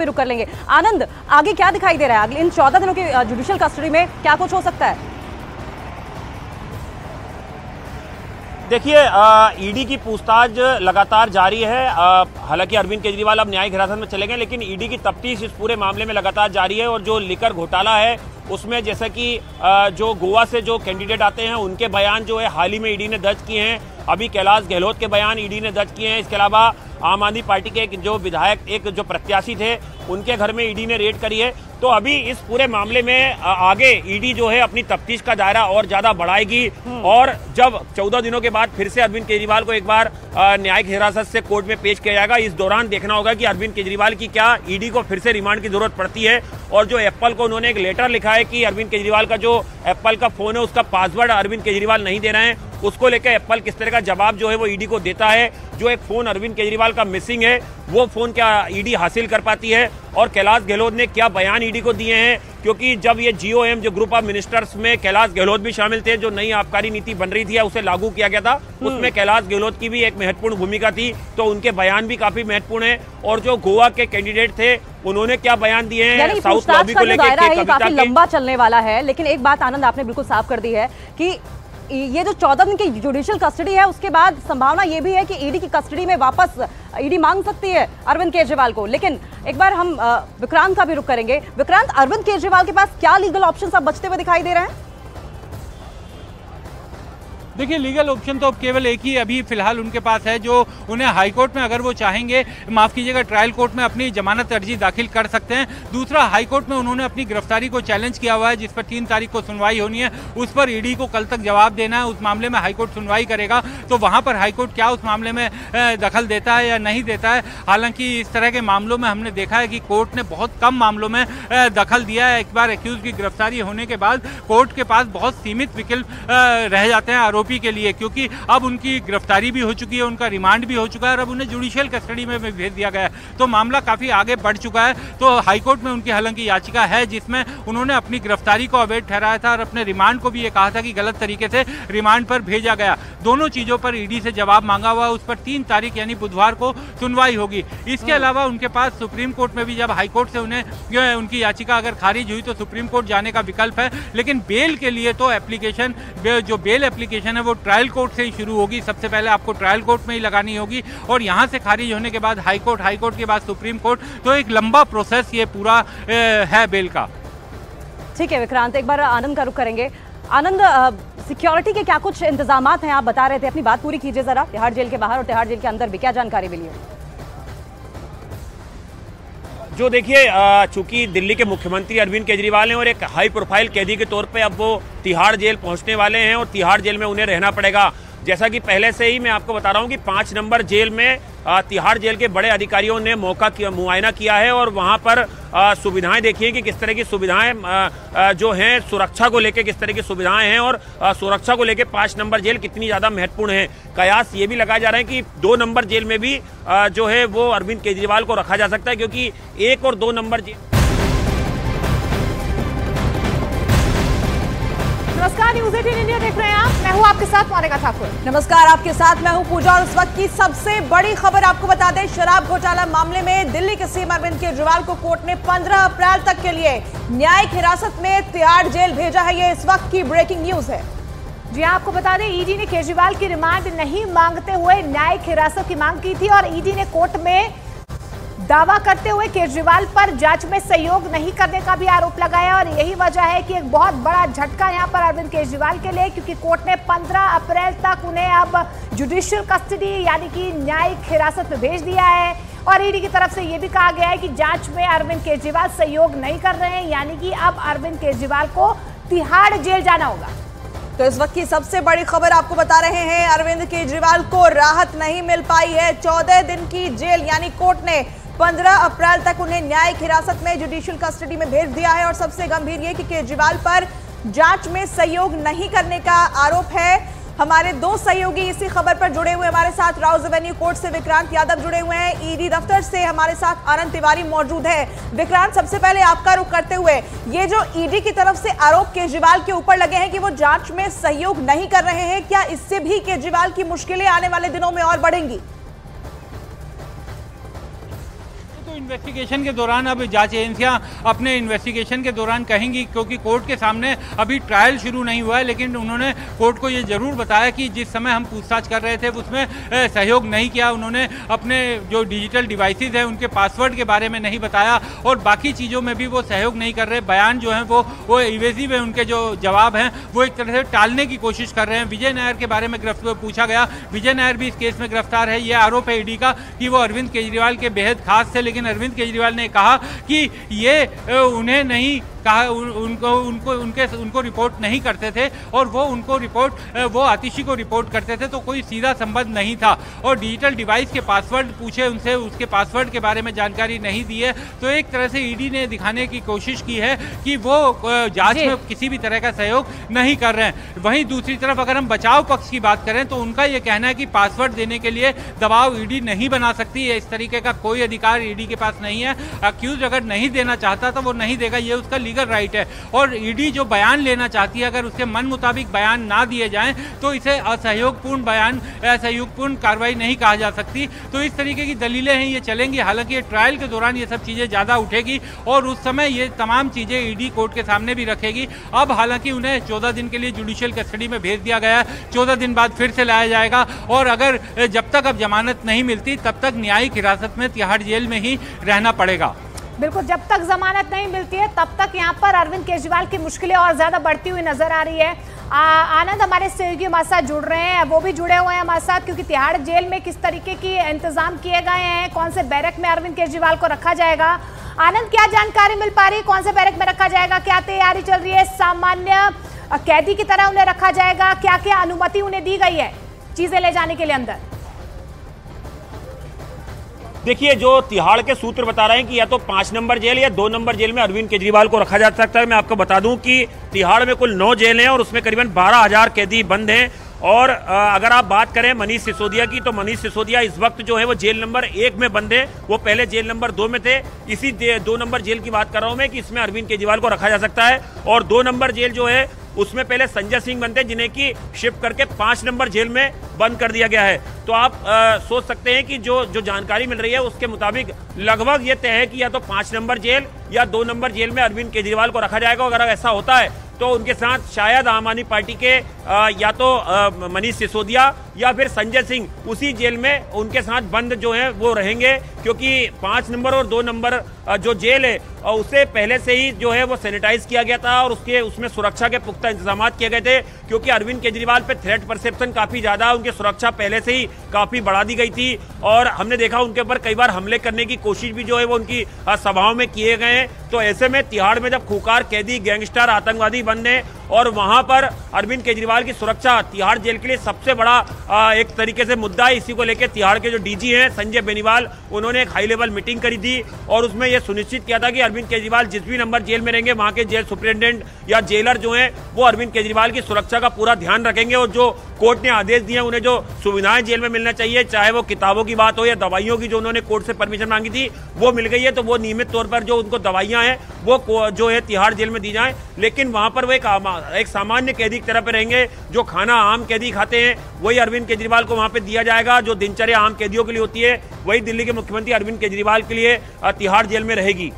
रुक कर लेंगे। आनंद, आगे क्या दिखाई दे रहा है? अगले इन 14 दिनों की जुडिशियल कस्टडी में क्या कुछ हो सकता है? देखिए, ईडी की पूछताछ लगातार जारी है। हालांकि अरविंद केजरीवाल अब न्यायिक हिरासत में चले गए, लेकिन ईडी की तफ्तीश इस पूरे मामले में लगातार जारी है। और जो लिकर घोटाला है उसमें जैसे कि जो गोवा से जो कैंडिडेट आते हैं उनके बयान जो है हाल ही में ईडी ने दर्ज किए हैं। अभी कैलाश गहलोत के बयान ईडी ने दर्ज किए हैं। इसके अलावा आम आदमी पार्टी के जो विधायक, एक जो प्रत्याशी थे, उनके घर में ईडी ने रेड करी है। तो अभी इस पूरे मामले में आगे ईडी जो है अपनी तफ्तीश का दायरा और ज्यादा बढ़ाएगी। और जब 14 दिनों के बाद फिर से अरविंद केजरीवाल को एक बार न्यायिक हिरासत से कोर्ट में पेश किया जाएगा, इस दौरान देखना होगा कि अरविंद केजरीवाल की क्या ईडी को फिर से रिमांड की जरूरत पड़ती है। और जो एप्पल को उन्होंने एक लेटर लिखा है कि अरविंद केजरीवाल का जो एप्पल का फोन है उसका पासवर्ड अरविंद केजरीवाल नहीं दे रहे हैं, उसको लेकर एप्पल किस तरह का जवाब जो है वो ईडी को देता है। जो एक फोन अरविंद केजरीवाल का मिसिंग है वो फोन क्या ईडी हासिल कर पाती है, और कैलाश गहलोत ने क्या बयान ईडी को दिए हैं। क्योंकि जब ये GOM जो ग्रुप ऑफ मिनिस्टर्स में कैलाश गहलोत भी शामिल थे, जो नई आबकारी नीति बन रही थी या उसे लागू किया गया था, उसमें कैलाश गहलोत की भी एक महत्वपूर्ण भूमिका थी, तो उनके बयान भी काफी महत्वपूर्ण है। और जो गोवा के कैंडिडेट थे उन्होंने क्या बयान दिए हैं साउथ लॉबी को लेकर, काफी लंबा चलने वाला है। लेकिन एक बात आनंद आपने बिल्कुल साफ कर दी है कि ये जो 14 दिन की जुडिशियल कस्टडी है उसके बाद संभावना ये भी है कि ईडी की कस्टडी में वापस ईडी मांग सकती है अरविंद केजरीवाल को। लेकिन एक बार हम विक्रांत का भी रुख करेंगे। विक्रांत, अरविंद केजरीवाल के पास क्या लीगल ऑप्शंस अब बचते हुए दिखाई दे रहे हैं? देखिए, लीगल ऑप्शन तो अब केवल एक ही अभी फिलहाल उनके पास है, जो उन्हें हाई कोर्ट में अगर वो चाहेंगे, माफ कीजिएगा, ट्रायल कोर्ट में अपनी जमानत अर्जी दाखिल कर सकते हैं। दूसरा, हाई कोर्ट में उन्होंने अपनी गिरफ्तारी को चैलेंज किया हुआ है, जिस पर 3 तारीख को सुनवाई होनी है। उस पर ईडी को कल तक जवाब देना है। उस मामले में हाई कोर्ट सुनवाई करेगा, तो वहां पर हाई कोर्ट क्या उस मामले में दखल देता है या नहीं देता है। हालांकि इस तरह के मामलों में हमने देखा है कि कोर्ट ने बहुत कम मामलों में दखल दिया है। एक बार एक्यूज की गिरफ्तारी होने के बाद कोर्ट के पास बहुत सीमित विकल्प रह जाते हैं आरोपी के लिए, क्योंकि अब उनकी गिरफ्तारी भी हो चुकी है, उनका रिमांड भी हो चुका है और अब उन्हें जुडिशियल कस्टडी में भेज दिया गया है। तो मामला काफी आगे बढ़ चुका है। तो हाईकोर्ट में उनकी हालांकि याचिका है जिसमें उन्होंने अपनी गिरफ्तारी को अवैध ठहराया था और अपने रिमांड को भी ये कहा था कि गलत तरीके से रिमांड पर भेजा गया। दोनों चीजों पर ईडी से जवाब मांगा हुआ, उस पर 3 तारीख यानी बुधवार को सुनवाई होगी। इसके अलावा उनके पास सुप्रीम कोर्ट में भी, जब हाईकोर्ट से उन्हें उनकी याचिका अगर खारिज हुई तो सुप्रीम कोर्ट जाने का विकल्प है। लेकिन बेल के लिए तो एप्लीकेशन, जो बेल एप्लीकेशन है वो ट्रायल कोर्ट से ही शुरू होगी। सबसे पहले आपको ट्रायल कोर्ट में ही लगानी होगी और यहां से खारिज होने के बाद हाई कोर्ट के बाद सुप्रीम कोर्ट। तो एक लंबा प्रोसेस ये पूरा है बेल का। ठीक है विक्रांत, एक बार आनंद का रुख करेंगे। आनंद, सिक्योरिटी के क्या कुछ इंतजामात हैं? आप बता रहे थे, अपनी बात पूरी कीजिए जरा। तिहाड़ जेल के बाहर और तिहाड़ जेल के अंदर भी क्या जानकारी मिली है? जो देखिए, चूंकि दिल्ली के मुख्यमंत्री अरविंद केजरीवाल हैं और एक हाई प्रोफाइल कैदी के तौर पे अब वो तिहाड़ जेल पहुंचने वाले हैं और तिहाड़ जेल में उन्हें रहना पड़ेगा। जैसा कि पहले से ही मैं आपको बता रहा हूं कि 5 नंबर जेल में तिहाड़ जेल के बड़े अधिकारियों ने मुआयना किया है और वहां पर सुविधाएं देखिए कि किस तरह की सुविधाएं जो हैं, सुरक्षा को लेकर किस तरह की सुविधाएं हैं और सुरक्षा को लेकर 5 नंबर जेल कितनी ज़्यादा महत्वपूर्ण है। कयास ये भी लगाया जा रहा है कि 2 नंबर जेल में भी जो है वो अरविंद केजरीवाल को रखा जा सकता है, क्योंकि 1 और 2 नंबर जेल। नमस्कार, न्यूज़ 18 इंडिया देख रहे हैं आप। मैं हूं आपके साथ मोनिका ठाकुर। नमस्कार, आपके साथ मैं हूं पूजा। और उस वक्त की सबसे बड़ी खबर आपको बता दें, शराब घोटाला मामले में दिल्ली के सीएम अरविंद केजरीवाल को कोर्ट ने 15 अप्रैल तक के लिए न्यायिक हिरासत में तिहाड़ जेल भेजा है। ये इस वक्त की ब्रेकिंग न्यूज है। जी आपको बता दें, ईडी ने केजरीवाल की रिमांड नहीं मांगते हुए न्यायिक हिरासत की मांग की थी और ईडी ने कोर्ट में दावा करते हुए केजरीवाल पर जांच में सहयोग नहीं करने का भी आरोप लगाया। और यही वजह है कि एक बहुत बड़ा झटका यहां पर अरविंद केजरीवाल के लिए, क्योंकि कोर्ट ने 15 अप्रैल तक उन्हें अब जुडिशियल कस्टडी यानी कि न्यायिक हिरासत में भेज दिया है। और ईडी की तरफ से यह भी कहा गया है कि जांच में अरविंद केजरीवाल सहयोग नहीं कर रहे हैं, यानी कि अब अरविंद केजरीवाल को तिहाड़ जेल जाना होगा। तो इस वक्त की सबसे बड़ी खबर आपको बता रहे हैं, अरविंद केजरीवाल को राहत नहीं मिल पाई है। 14 दिन की जेल यानी कोर्ट ने 15 अप्रैल तक उन्हें न्यायिक हिरासत में जुडिशियल कस्टडी में भेज दिया है। और सबसे गंभीर ये कि केजरीवाल पर जांच में सहयोग नहीं करने का आरोप है। हमारे 2 सहयोगी इसी खबर पर जुड़े हुए हमारे साथ राउज एवेन्यू कोर्ट से विक्रांत यादव जुड़े हुए हैं, ईडी दफ्तर से हमारे साथ आनंद तिवारी मौजूद है। विक्रांत, सबसे पहले आपका रुख करते हुए, ये जो ईडी की तरफ से आरोप केजरीवाल के ऊपर लगे हैं कि वो जांच में सहयोग नहीं कर रहे हैं, क्या इससे भी केजरीवाल की मुश्किलें आने वाले दिनों में और बढ़ेंगी? इन्वेस्टिगेशन के दौरान अब जांच एजेंसियां अपने इन्वेस्टिगेशन के दौरान कहेंगी, क्योंकि कोर्ट के सामने अभी ट्रायल शुरू नहीं हुआ है, लेकिन उन्होंने कोर्ट को ये जरूर बताया कि जिस समय हम पूछताछ कर रहे थे उसमें सहयोग नहीं किया। उन्होंने अपने जो डिजिटल डिवाइसेज हैं उनके पासवर्ड के बारे में नहीं बताया और बाकी चीज़ों में भी वो सहयोग नहीं कर रहे। बयान जो है वो इवेसिव है, उनके जो जवाब हैं वो एक तरह से टालने की कोशिश कर रहे हैं। विजय नायर के बारे में पूछा गया, विजय नायर भी इस केस में गिरफ्तार है। ये आरोप है ईडी का कि वो अरविंद केजरीवाल के बेहद खास थे, लेकिन अरविंद केजरीवाल ने कहा कि ये उन्हें नहीं कहा, उनको रिपोर्ट नहीं करते थे और वो आतिशी को रिपोर्ट करते थे, तो कोई सीधा संबंध नहीं था। और डिजिटल डिवाइस के पासवर्ड पूछे उनसे, उसके पासवर्ड के बारे में जानकारी नहीं दी है। तो एक तरह से ईडी ने दिखाने की कोशिश की है कि वो जांच में किसी भी तरह का सहयोग नहीं कर रहे हैं। वहीं दूसरी तरफ अगर हम बचाव पक्ष की बात करें तो उनका ये कहना है कि पासवर्ड देने के लिए दबाव ईडी नहीं बना सकती है, इस तरीके का कोई अधिकार ईडी के पास नहीं है। अक्यूज अगर नहीं देना चाहता तो वो नहीं देगा, ये उसका लीगल राइट है। और ईडी जो बयान लेना चाहती है, अगर उसके मन मुताबिक बयान ना दिए जाएं तो इसे असहयोगपूर्ण बयान, असहयोगपूर्ण कार्रवाई नहीं कहा जा सकती। तो इस तरीके की दलीलें हैं, ये चलेंगी। हालांकि ये ट्रायल के दौरान ये सब चीज़ें ज़्यादा उठेगी और उस समय ये तमाम चीज़ें ईडी कोर्ट के सामने भी रखेगी। अब हालांकि उन्हें 14 दिन के लिए जुडिशियल कस्टडी में भेज दिया गया है, 14 दिन बाद फिर से लाया जाएगा और अगर जब तक अब जमानत नहीं मिलती तब तक न्यायिक हिरासत में तिहाड़ जेल में ही रहना पड़ेगा। बिल्कुल, जब तक जमानत नहीं मिलती है तब तक यहाँ पर अरविंद केजरीवाल की मुश्किलें और ज्यादा बढ़ती हुई नजर आ रही है। आनंद हमारे सहयोगी हमारे साथ जुड़ रहे हैं, वो भी जुड़े हुए हैं हमारे साथ, क्योंकि तिहाड़ जेल में किस तरीके की इंतजाम किए गए हैं, कौन से बैरक में अरविंद केजरीवाल को रखा जाएगा। आनंद, क्या जानकारी मिल पा रही है, कौन से बैरक में रखा जाएगा, क्या तैयारी चल रही है, सामान्य कैदी की तरह उन्हें रखा जाएगा, क्या क्या अनुमति उन्हें दी गई है चीजें ले जाने के लिए अंदर? देखिए, जो तिहाड़ के सूत्र बता रहे हैं कि या तो 5 नंबर जेल या 2 नंबर जेल में अरविंद केजरीवाल को रखा जा सकता है। मैं आपको बता दूं कि तिहाड़ में कुल 9 जेल हैं और उसमें करीबन 12,000 कैदी बंद हैं। और अगर आप बात करें मनीष सिसोदिया की, तो मनीष सिसोदिया इस वक्त जो है वो जेल नंबर 1 में बंद है, वो पहले जेल नंबर 2 में थे। इसी 2 नंबर जेल की बात कर रहा हूं मैं कि इसमें अरविंद केजरीवाल को रखा जा सकता है। और 2 नंबर जेल जो है उसमें पहले संजय सिंह बनते, जिन्हें की शिफ्ट करके 5 नंबर जेल में बंद कर दिया गया है। तो आप सोच सकते हैं कि जो जानकारी मिल रही है उसके मुताबिक लगभग ये तय है कि या तो 5 नंबर जेल या 2 नंबर जेल में अरविंद केजरीवाल को रखा जाएगा। अगर ऐसा होता है तो उनके साथ शायद आम आदमी पार्टी के या तो मनीष सिसोदिया या फिर संजय सिंह उसी जेल में उनके साथ बंद जो है वो रहेंगे, क्योंकि 5 नंबर और 2 नंबर जो जेल है उसे पहले से ही जो है वो सैनिटाइज किया गया था और उसमें सुरक्षा के पुख्ता इंतजाम किए गए थे, क्योंकि अरविंद केजरीवाल पे थ्रेट परसेप्शन काफी ज्यादा, उनकी सुरक्षा पहले से ही काफी बढ़ा दी गई थी। और हमने देखा उनके ऊपर कई बार हमले करने की कोशिश भी जो है वो उनकी सभाओं में किए गए हैं। तो ऐसे में तिहाड़ में जब खूंखार कैदी, गैंगस्टर, आतंकवादी बंद हैं और वहां पर अरविंद केजरीवाल की सुरक्षा तिहाड़ जेल के लिए सबसे बड़ा एक तरीके से मुद्दा है। इसी को लेकर तिहाड़ के जो डीजी हैं संजय बेनीवाल, उन्होंने एक हाई लेवल मीटिंग करी थी और उसमें यह सुनिश्चित किया था कि अरविंद केजरीवाल जिस भी नंबर जेल में रहेंगे वहां के जेल सुपरिटेंडेंट या जेलर जो हैं वो अरविंद केजरीवाल की सुरक्षा का पूरा ध्यान रखेंगे और जो कोर्ट ने आदेश दिए उन्हें जो सुविधाएं जेल में मिलना चाहिए, चाहे वो किताबों की बात हो या दवाइयों की, जो उन्होंने कोर्ट से परमिशन मांगी थी वो मिल गई है। तो वो नियमित तौर पर जो उनको दवाइयां हैं वो जो है तिहाड़ जेल में दी जाए, लेकिन वहां पर वो एक सामान्य कैदी की तरह पे रहेंगे। जो खाना आम कैदी खाते हैं वही अरविंद केजरीवाल को वहां पे दिया जाएगा। जो दिनचर्या आम कैदियों के लिए होती है वही दिल्ली के मुख्यमंत्री अरविंद केजरीवाल के लिए तिहाड़ जेल में रहेगी।